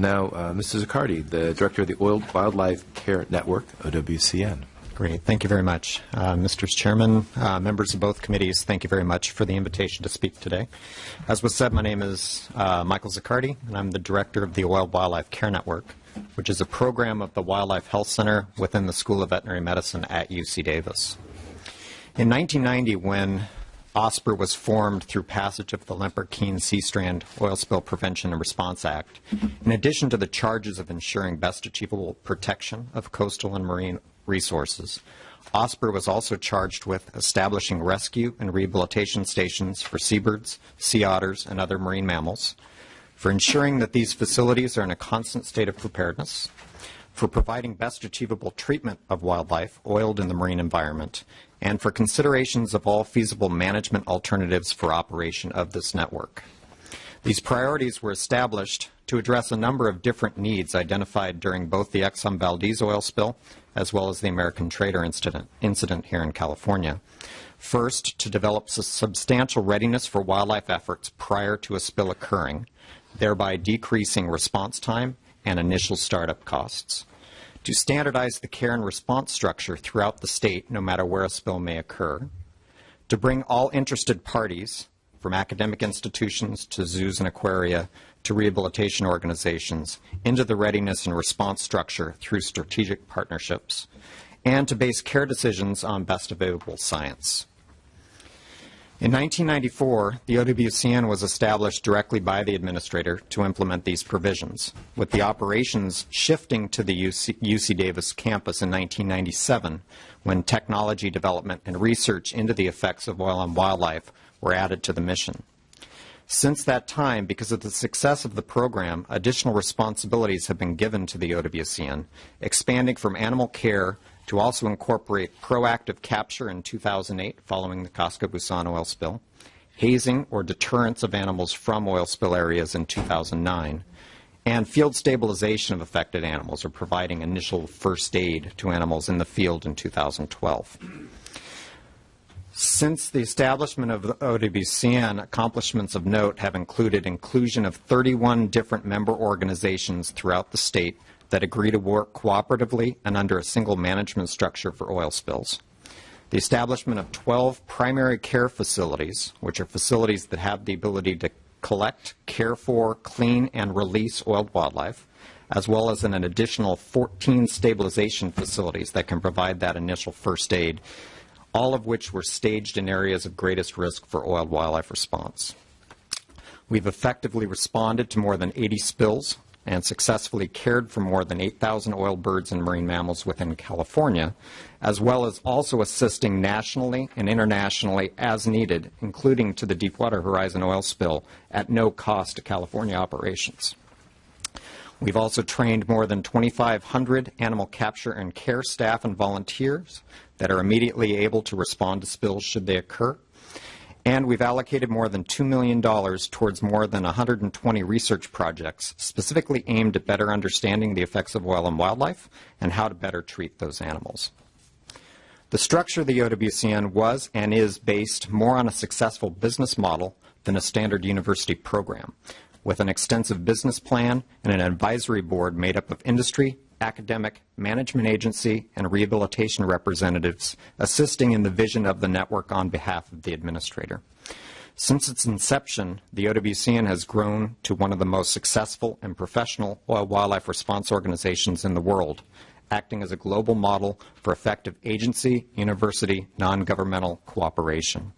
Now, Mr. Ziccardi, the Director of the Wildlife Care Network, OWCN. Great. Thank you very much. Mr. Chairman, members of both committees, thank you very much for the invitation to speak today. As was said, my name is Michael Ziccardi, and I'm the Director of the Wildlife Care Network, which is a program of the Wildlife Health Center within the School of Veterinary Medicine at UC Davis. In 1990, when OSPR was formed through passage of the Lemper-Keene Sea Strand Oil Spill Prevention and Response Act, in addition to the charges of ensuring best achievable protection of coastal and marine resources, OSPR was also charged with establishing rescue and rehabilitation stations for seabirds, sea otters, and other marine mammals, for ensuring that these facilities are in a constant state of preparedness, for providing best achievable treatment of wildlife oiled in the marine environment, and for considerations of all feasible management alternatives for operation of this network. These priorities were established to address a number of different needs identified during both the Exxon Valdez oil spill as well as the American Trader incident here in California. First, to develop substantial readiness for wildlife efforts prior to a spill occurring, thereby decreasing response time and initial startup costs. To standardize the care and response structure throughout the state, no matter where a spill may occur. To bring all interested parties, from academic institutions to zoos and aquaria to rehabilitation organizations, into the readiness and response structure through strategic partnerships, and to base care decisions on best available science. In 1994, the OWCN was established directly by the administrator to implement these provisions, with the operations shifting to the UC Davis campus in 1997 when technology development and research into the effects of oil on wildlife were added to the mission. Since that time, because of the success of the program, additional responsibilities have been given to the OWCN, expanding from animal care to also incorporate proactive capture in 2008 following the Casca-Busan oil spill, hazing or deterrence of animals from oil spill areas in 2009, and field stabilization of affected animals, or providing initial first aid to animals in the field in 2012. Since the establishment of the OWCN, accomplishments of note have included inclusion of 31 different member organizations throughout the state that agree to work cooperatively and under a single management structure for oil spills. The establishment of 12 primary care facilities, which are facilities that have the ability to collect, care for, clean, and release oiled wildlife, as well as an additional 14 stabilization facilities that can provide that initial first aid, all of which were staged in areas of greatest risk for oiled wildlife response. We've effectively responded to more than 80 spills and successfully cared for more than 8,000 oil birds and marine mammals within California, as well as also assisting nationally and internationally as needed, including to the Deepwater Horizon oil spill at no cost to California operations. We've also trained more than 2,500 animal capture and care staff and volunteers that are immediately able to respond to spills should they occur. And we've allocated more than $2 million towards more than 120 research projects specifically aimed at better understanding the effects of oil on wildlife and how to better treat those animals. The structure of the OWCN was and is based more on a successful business model than a standard university program, with an extensive business plan and an advisory board made up of industry, academic, management agency, and rehabilitation representatives assisting in the vision of the network on behalf of the administrator. Since its inception, the OWCN has grown to one of the most successful and professional oil wildlife response organizations in the world, acting as a global model for effective agency, university, non-governmental cooperation.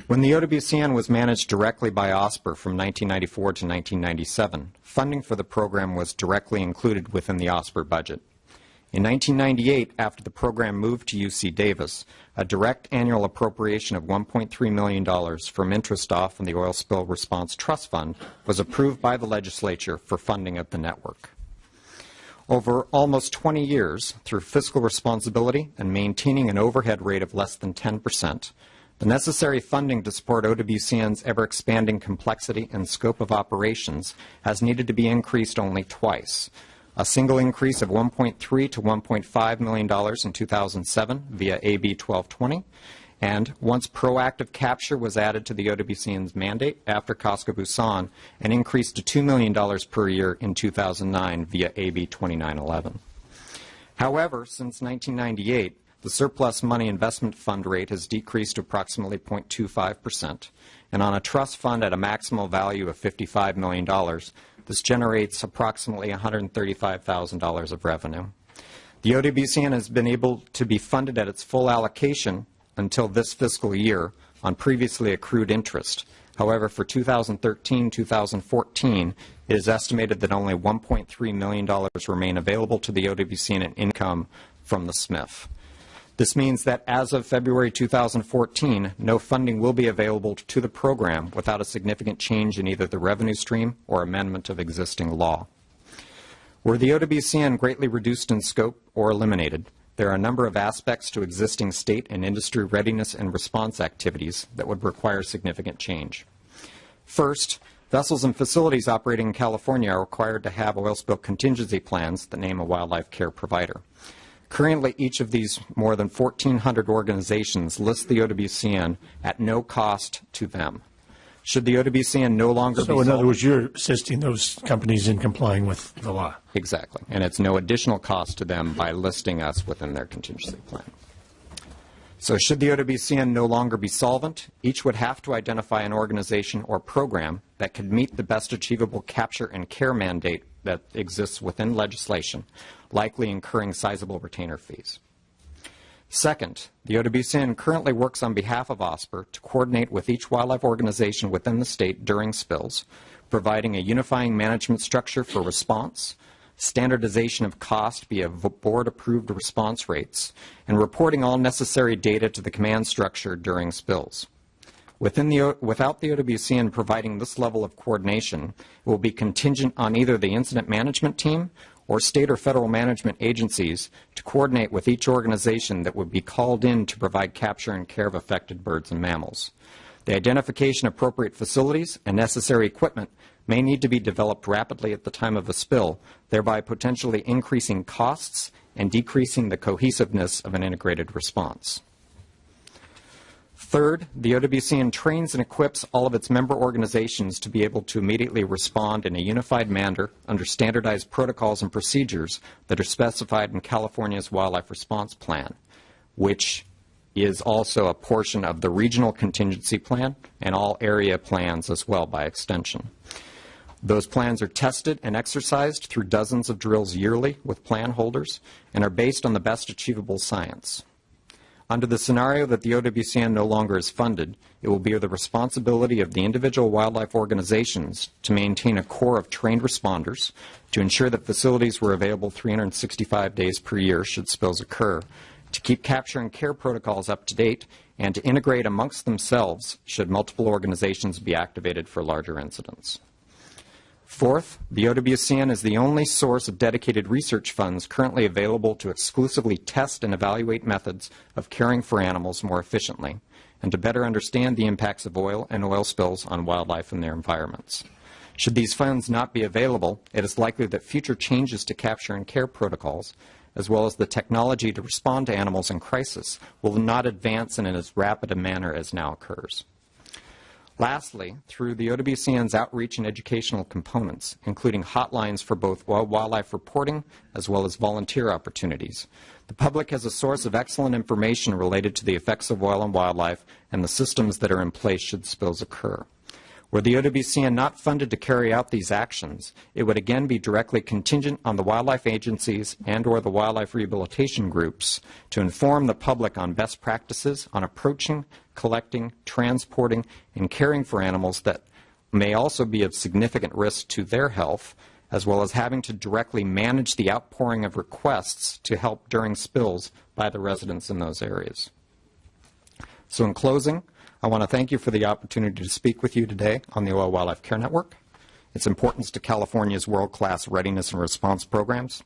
When the OWCN was managed directly by OSPR from 1994 to 1997, funding for the program was directly included within the OSPR budget. In 1998, after the program moved to UC Davis, a direct annual appropriation of $1.3 million from interest off in the Oil Spill Response Trust Fund was approved by the legislature for funding of the network. Over almost 20 years, through fiscal responsibility and maintaining an overhead rate of less than 10%, the necessary funding to support OWCN's ever-expanding complexity and scope of operations has needed to be increased only twice. A single increase of $1.3 to $1.5 million in 2007 via AB 1220, And once proactive capture was added to the OWCN's mandate after Casco Busan and increased to $2 million per year in 2009 via AB 2911. However, since 1998, the surplus money investment fund rate has decreased to approximately 0.25%, and on a trust fund at a maximal value of $55 million, this generates approximately $135,000 of revenue. The OWCN has been able to be funded at its full allocation until this fiscal year on previously accrued interest. However, for 2013-2014, it is estimated that only $1.3 million remain available to the OWCN in income from the SMIF. This means that as of February 2014, no funding will be available to the program without a significant change in either the revenue stream or amendment of existing law. Were the OWCN greatly reduced in scope or eliminated, there are a number of aspects to existing state and industry readiness and response activities that would require significant change. First, vessels and facilities operating in California are required to have oil spill contingency plans that name a wildlife care provider. Currently, each of these more than 1,400 organizations lists the OWCN at no cost to them. Should the OWCN no longer be So in other words, you're assisting those companies in complying with the law. Exactly. And it's no additional cost to them by listing us within their contingency plan. So should the OWCN no longer be solvent, each would have to identify an organization or program that could meet the best achievable capture and care mandate that exists within legislation, likely incurring sizable retainer fees. Second, the OWCN currently works on behalf of OSPR to coordinate with each wildlife organization within the state during spills, providing a unifying management structure for response, standardization of cost via board-approved response rates, and reporting all necessary data to the command structure during spills. Without the OWCN providing this level of coordination, it will be contingent on either the incident management team or state or federal management agencies to coordinate with each organization that would be called in to provide capture and care of affected birds and mammals. The identification of appropriate facilities and necessary equipment may need to be developed rapidly at the time of a spill, thereby potentially increasing costs and decreasing the cohesiveness of an integrated response. Third, the OWCN trains and equips all of its member organizations to be able to immediately respond in a unified manner under standardized protocols and procedures that are specified in California's Wildlife Response Plan, which is also a portion of the regional contingency plan and all area plans as well by extension. Those plans are tested and exercised through dozens of drills yearly with plan holders and are based on the best achievable science. Under the scenario that the OWCN no longer is funded, it will be the responsibility of the individual wildlife organizations to maintain a core of trained responders, to ensure that facilities were available 365 days per year should spills occur, to keep capture and care protocols up to date, and to integrate amongst themselves should multiple organizations be activated for larger incidents. Fourth, the OWCN is the only source of dedicated research funds currently available to exclusively test and evaluate methods of caring for animals more efficiently and to better understand the impacts of oil and oil spills on wildlife and their environments. Should these funds not be available, it is likely that future changes to capture and care protocols, as well as the technology to respond to animals in crisis, will not advance in as rapid a manner as now occurs. Lastly, through the OWCN's outreach and educational components, including hotlines for both wildlife reporting as well as volunteer opportunities, the public has a source of excellent information related to the effects of oil on wildlife and the systems that are in place should spills occur. Were the OWCN not funded to carry out these actions, it would again be directly contingent on the wildlife agencies and or the wildlife rehabilitation groups to inform the public on best practices on approaching, collecting, transporting, and caring for animals that may also be of significant risk to their health, as well as having to directly manage the outpouring of requests to help during spills by the residents in those areas. So in closing, I want to thank you for the opportunity to speak with you today on the Oil Wildlife Care Network, its importance to California's world-class readiness and response programs,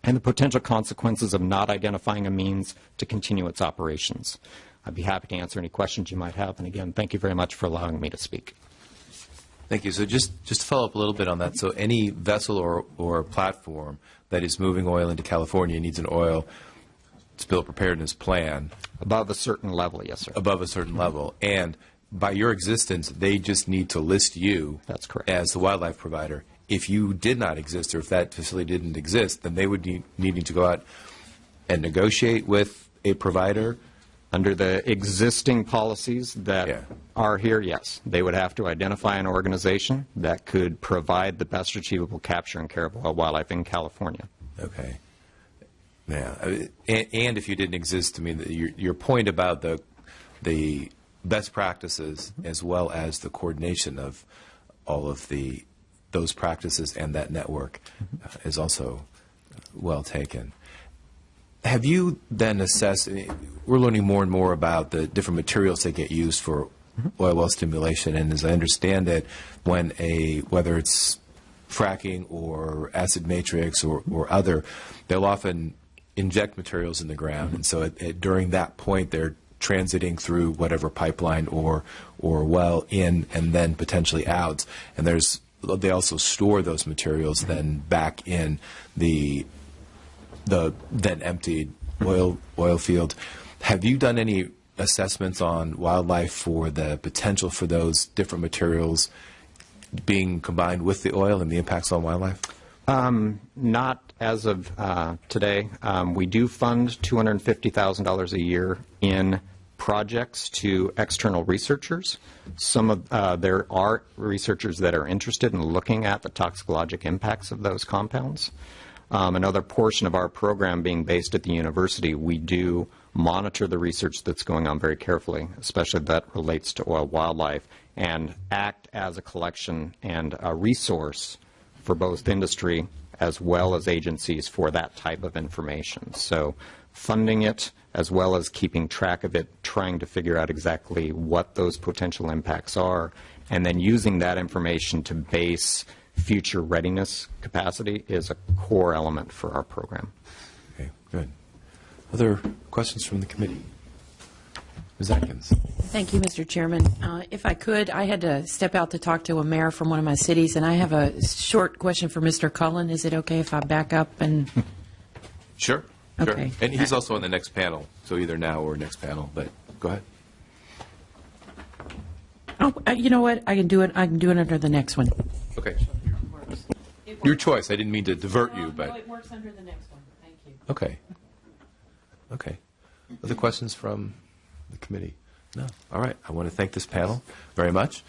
and the potential consequences of not identifying a means to continue its operations. I'd be happy to answer any questions you might have, and again, thank you very much for allowing me to speak. Thank you. So just to follow up a little bit on that, so any vessel or platform that is moving oil into California needs an oil spill preparedness plan Above a certain level, yes, sir. above a certain level, and by your existence, they just need to list you That's correct. as the wildlife provider. If you did not exist, or if that facility didn't exist, then they would be needing to go out and negotiate with a provider. Under the existing policies that Yeah. are here, yes, they would have to identify an organization that could provide the best achievable capture and care of wild wildlife in California. Okay. Yeah, and if you didn't exist, I mean, your point about the best practices as well as the coordination of all of those practices and that network is also well taken. Have you then assessed, we're learning more and more about the different materials that get used for oil well stimulation, and as I understand it, whether it's fracking or acid matrix or other, they'll often inject materials in the ground, and so during that point they're transiting through whatever pipeline or well in and then potentially out, and they also store those materials then back in the then emptied oil field. Have you done any assessments on wildlife for the potential for those different materials being combined with the oil and the impacts on wildlife? Not as of today. We do fund $250,000 a year in projects to external researchers. There are researchers that are interested in looking at the toxicologic impacts of those compounds. Another portion of our program being based at the university, we do monitor the research that's going on very carefully, especially that relates to oil wildlife, and act as a collection and a resource for both industry as well as agencies for that type of information. So funding it as well as keeping track of it, trying to figure out exactly what those potential impacts are, and then using that information to base future readiness capacity is a core element for our program. Okay, good. Other questions from the committee? Ms. Atkins. Thank you, Mr. Chairman. If I could, I had to step out to talk to a mayor from one of my cities, and I have a short question for Mr. Cullen. Is it okay if I back up and... Sure. Okay. And he's also on the next panel, so either now or next panel, but go ahead. Oh, you know what? I can do it under the next one. Okay. Your choice. I didn't mean to divert you, but... No, it works under the next one. Thank you. Okay. Okay. Other questions from the committee? No. All right. I want to thank this panel very much.